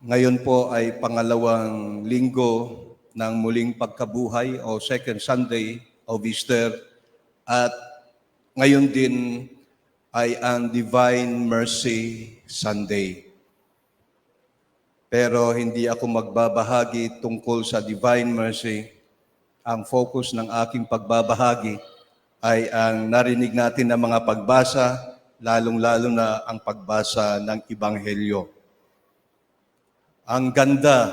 Ngayon po ay pangalawang linggo ng muling pagkabuhay o second Sunday of Easter at ngayon din ay ang Divine Mercy Sunday. Pero hindi ako magbabahagi tungkol sa Divine Mercy. Ang focus ng aking pagbabahagi ay ang narinig natin na mga pagbasa, lalong-lalo na ang pagbasa ng Ebanghelyo. Ang ganda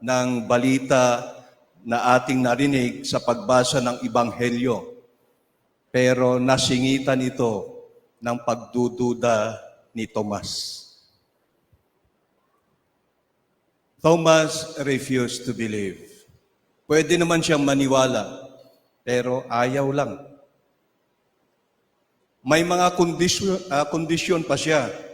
ng balita na ating narinig sa pagbasa ng Ebanghelyo, pero nasingitan ito ng pagdududa ni Tomas. Thomas refused to believe. Pwede naman siyang maniwala, pero ayaw lang. May mga kondisyon pa siya.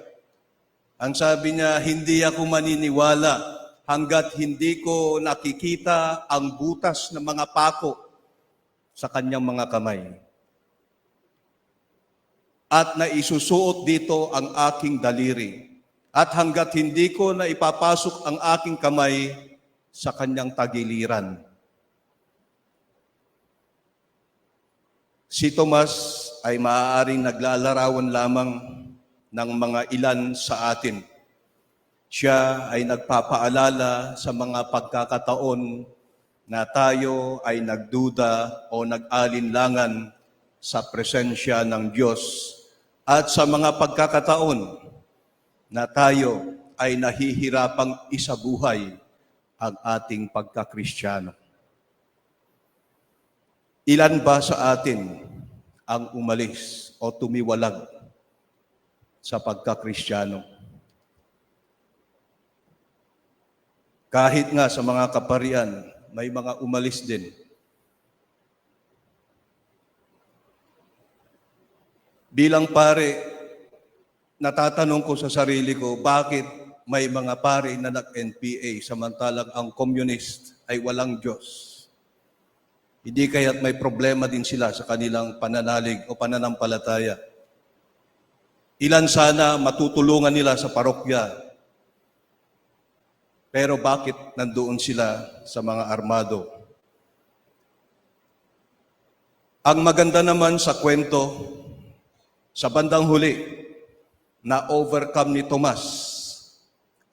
Ang sabi niya, hindi ako maniniwala hanggat hindi ko nakikita ang butas ng mga pako sa kanyang mga kamay. At naisusuot dito ang aking daliri. At hanggat hindi ko na ipapasok ang aking kamay sa kanyang tagiliran. Si Tomas ay maaaring naglalarawan lamang ng mga ilan sa atin. Siya ay nagpapaalala sa mga pagkakataon na tayo ay nagduda o nag-alinlangan sa presensya ng Diyos at sa mga pagkakataon na tayo ay nahihirapang isabuhay ang ating pagkakristyano. Ilan ba sa atin ang umalis o tumiwalag sa pagkakristyano? Kahit nga sa mga kaparian, may mga umalis din. Bilang pare, natatanong ko sa sarili ko, bakit may mga pare na nag-NPA samantalang ang communist ay walang Diyos? Hindi kaya't may problema din sila sa kanilang pananalig o pananampalataya. Ilan sana matutulungan nila sa parokya. Pero bakit nandoon sila sa mga armado? Ang maganda naman sa kwento, sa bandang huli, na-overcome ni Tomas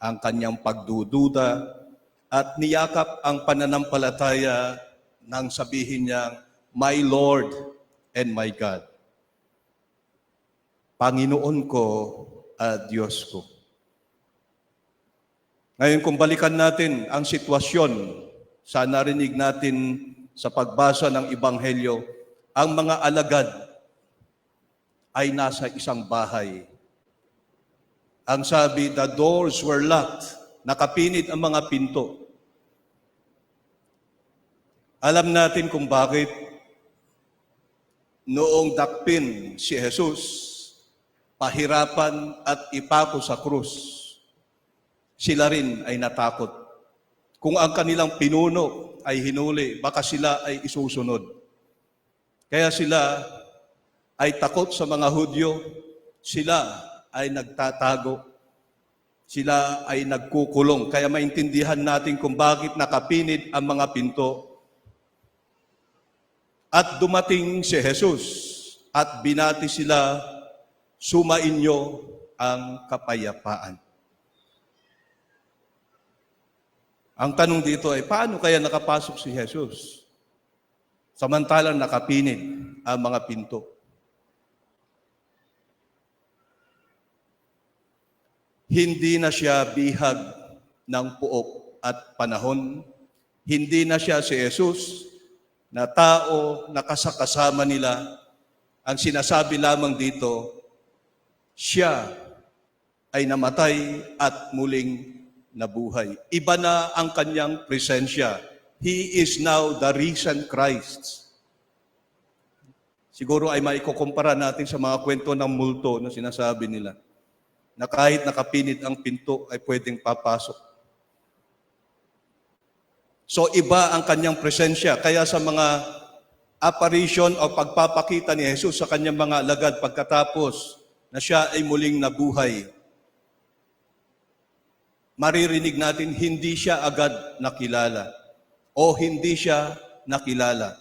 ang kanyang pagdududa at niyakap ang pananampalataya nang sabihin niyang, "My Lord and my God." Panginoon ko at Diyos ko. Ngayon, kung balikan natin ang sitwasyon sa narinig natin sa pagbasa ng Ebanghelyo, ang mga alagad ay nasa isang bahay. Ang sabi, the doors were locked. Nakapinit ang mga pinto. Alam natin kung bakit noong dakpin si Jesus, pahirapan at ipako sa krus, sila rin ay natakot. Kung ang kanilang pinuno ay hinuli, baka sila ay isusunod. Kaya sila ay takot sa mga Hudyo, sila ay nagtatago, sila ay nagkukulong. Kaya maintindihan natin kung bakit nakapinit ang mga pinto. At dumating si Jesus at binati sila, "Sumainyo ang kapayapaan." Ang tanong dito ay, paano kaya nakapasok si Jesus? Samantalang nakapinit ang mga pinto. Hindi na siya bihag ng puok at panahon. Hindi na siya si Jesus na tao na kasakasama nila. Ang sinasabi lamang dito, siya ay namatay at muling nabuhay. Iba na ang kanyang presensya. He is now the risen Christ. Siguro ay maikukumpara natin sa mga kwento ng multo na sinasabi nila, na kahit nakapinit ang pinto ay pwedeng papasok. So iba ang kanyang presensya. Kaya sa mga apparition o pagpapakita ni Jesus sa kanyang mga alagad pagkatapos, na siya ay muling nabuhay, maririnig natin hindi siya agad nakilala o hindi siya nakilala.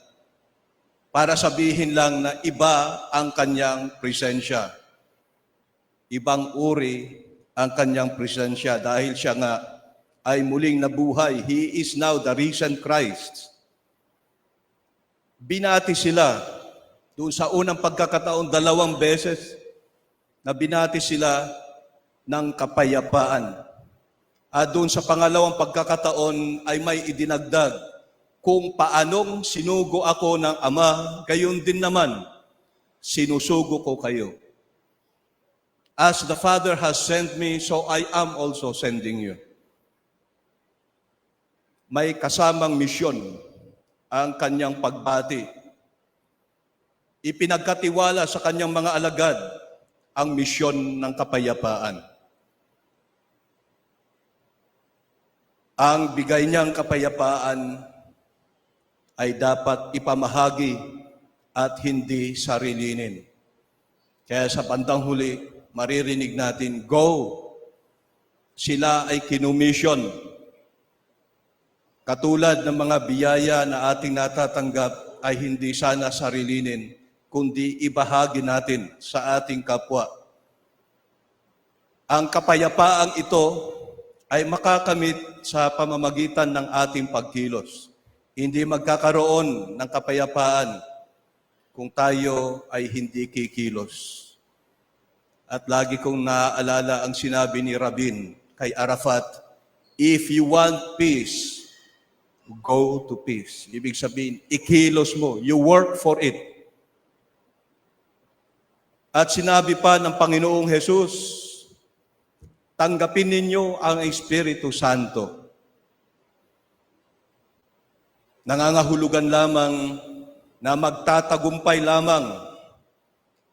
Para sabihin lang na iba ang kanyang presensya. Ibang uri ang kanyang presensya dahil siya nga ay muling nabuhay. He is now the risen Christ. Binati sila doon sa unang pagkakataon 2 beses na binati sila ng kapayapaan. At doon sa pangalawang pagkakataon ay may idinagdag, kung paanong sinugo ako ng Ama, gayon din naman sinusugo ko kayo. As the Father has sent me, so I am also sending you. May kasamang misyon ang kanyang pagbati. Ipinagkatiwala sa kanyang mga alagad ang misyon ng kapayapaan. Ang bigay niyang kapayapaan ay dapat ipamahagi at hindi sarilinin. Kaya sa bandang huli, maririnig natin, go! Sila ay kinumission. Katulad ng mga biyaya na ating natatanggap ay hindi sana sarilinin, kundi ibahagi natin sa ating kapwa. Ang kapayapaang ito ay makakamit sa pamamagitan ng ating pagkilos. Hindi magkakaroon ng kapayapaan kung tayo ay hindi kikilos. At lagi kong naaalala ang sinabi ni Rabin kay Arafat, if you want peace, go to peace. Ibig sabihin, ikilos mo, you work for it. At sinabi pa ng Panginoong Jesus, tanggapin ninyo ang Espiritu Santo. Nangangahulugan lamang na magtatagumpay lamang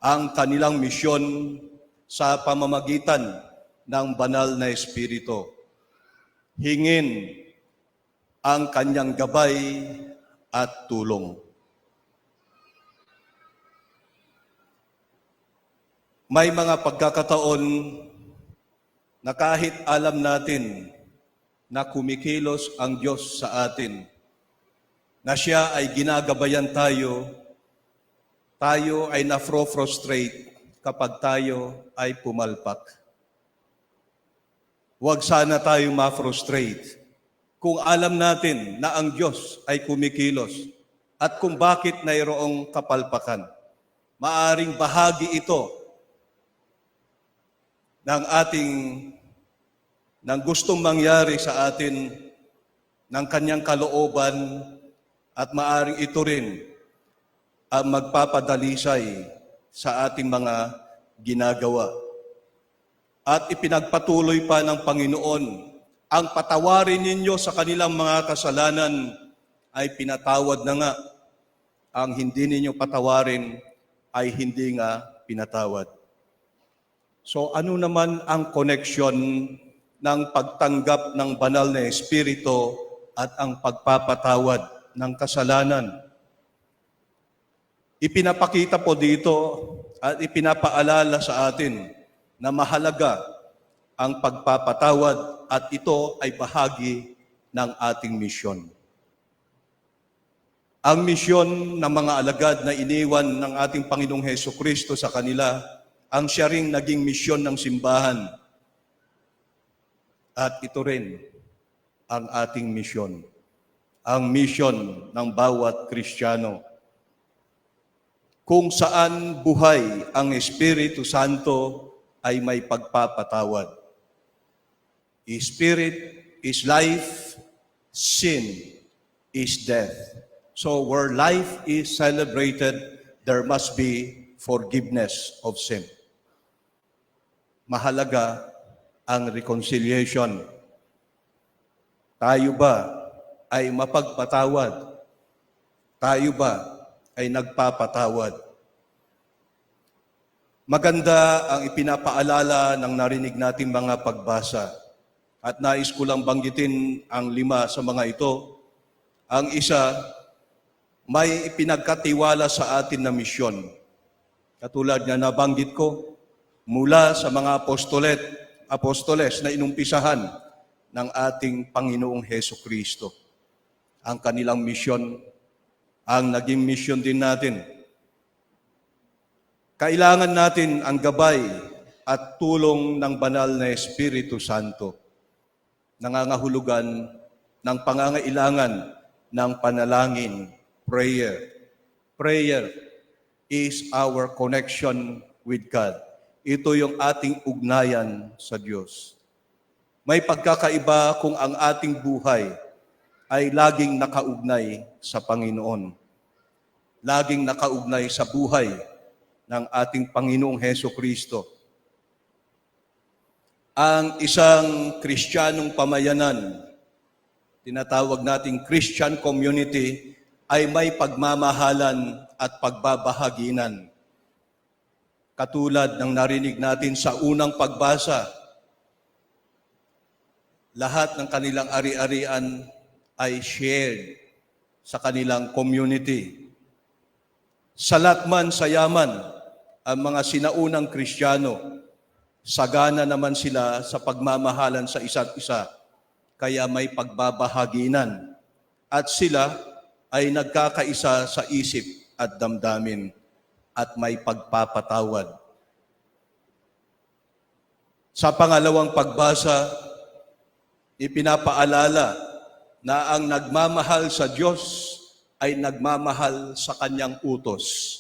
ang kanilang misyon sa pamamagitan ng banal na Espiritu. Hingin ang kanyang gabay at tulong. May mga pagkakataon na kahit alam natin na kumikilos ang Diyos sa atin, na siya ay ginagabayan tayo ay na-frustrate kapag tayo ay pumalpak. Huwag sana tayong ma-frustrate kung alam natin na ang Diyos ay kumikilos at kung bakit mayroong kapalpakan. Maaring bahagi ito ng gustong mangyari sa atin ng kanyang kalooban at maaring ito rin ang magpapadalisay sa ating mga ginagawa. At ipinagpatuloy pa ng Panginoon, ang patawarin ninyo sa kanilang mga kasalanan ay pinatawad na nga. Ang hindi ninyo patawarin ay hindi nga pinatawad. So ano naman ang koneksyon ng pagtanggap ng banal na Espiritu at ang pagpapatawad ng kasalanan? Ipinapakita po dito at ipinapaalala sa atin na mahalaga ang pagpapatawad at ito ay bahagi ng ating misyon. Ang misyon ng mga alagad na iniwan ng ating Panginoong Hesukristo sa kanila, ang siya ring naging misyon ng simbahan. At ito rin ang ating misyon. Ang misyon ng bawat Kristiyano. Kung saan buhay ang Espiritu Santo ay may pagpapatawad. Spirit is life, sin is death. So where life is celebrated, there must be forgiveness of sin. Mahalaga ang reconciliation. Tayo ba ay mapagpatawad? Tayo ba ay nagpapatawad? Maganda ang ipinapaalala ng narinig nating mga pagbasa. At nais ko lang banggitin ang 5 sa mga ito. Ang isa, may ipinagkatiwala sa atin na misyon. Katulad nga nabanggit ko, mula sa mga apostoles na inumpisahan ng ating Panginoong Heso Kristo. Ang kanilang misyon, ang naging misyon din natin. Kailangan natin ang gabay at tulong ng banal na Espiritu Santo. Nangangahulugan ng pangangailangan ng panalangin, prayer. Prayer is our connection with God. Ito yung ating ugnayan sa Diyos. May pagkakaiba kung ang ating buhay ay laging nakaugnay sa Panginoon. Laging nakaugnay sa buhay ng ating Panginoong Heso Kristo. Ang isang Kristiyanong pamayanan, tinatawag nating Christian community, ay may pagmamahalan at pagbabahaginan. Katulad ng narinig natin sa unang pagbasa, lahat ng kanilang ari-arian ay shared sa kanilang community. Salat man sa yaman, ang mga sinaunang Kristiyano, sagana naman sila sa pagmamahalan sa isa't isa, kaya may pagbabahaginan. At sila ay nagkakaisa sa isip at damdamin at may pagpapatawad. Sa pangalawang pagbasa, ipinapaalala na ang nagmamahal sa Diyos ay nagmamahal sa Kanyang utos.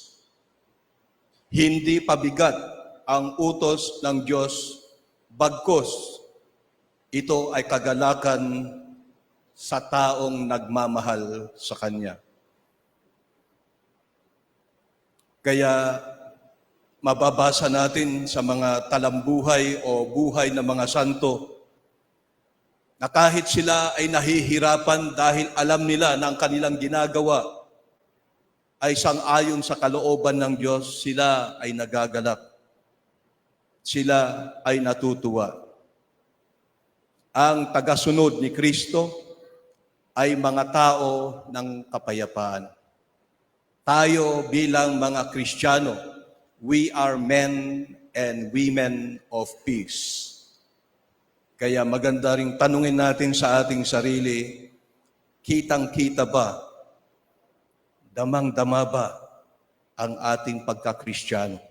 Hindi pabigat ang utos ng Diyos, bagkus ito ay kagalakan sa taong nagmamahal sa Kanya. Kaya mababasa natin sa mga talambuhay o buhay ng mga santo na kahit sila ay nahihirapan dahil alam nila na ang kanilang ginagawa ay sang-ayon sa kalooban ng Diyos, sila ay nagagalak. Sila ay natutuwa. Ang tagasunod ni Kristo ay mga tao ng kapayapaan. Tayo bilang mga Kristiyano, we are men and women of peace. Kaya maganda ring tanungin natin sa ating sarili, kitang-kita ba, damang-dama ba ang ating pagka-Kristiyano?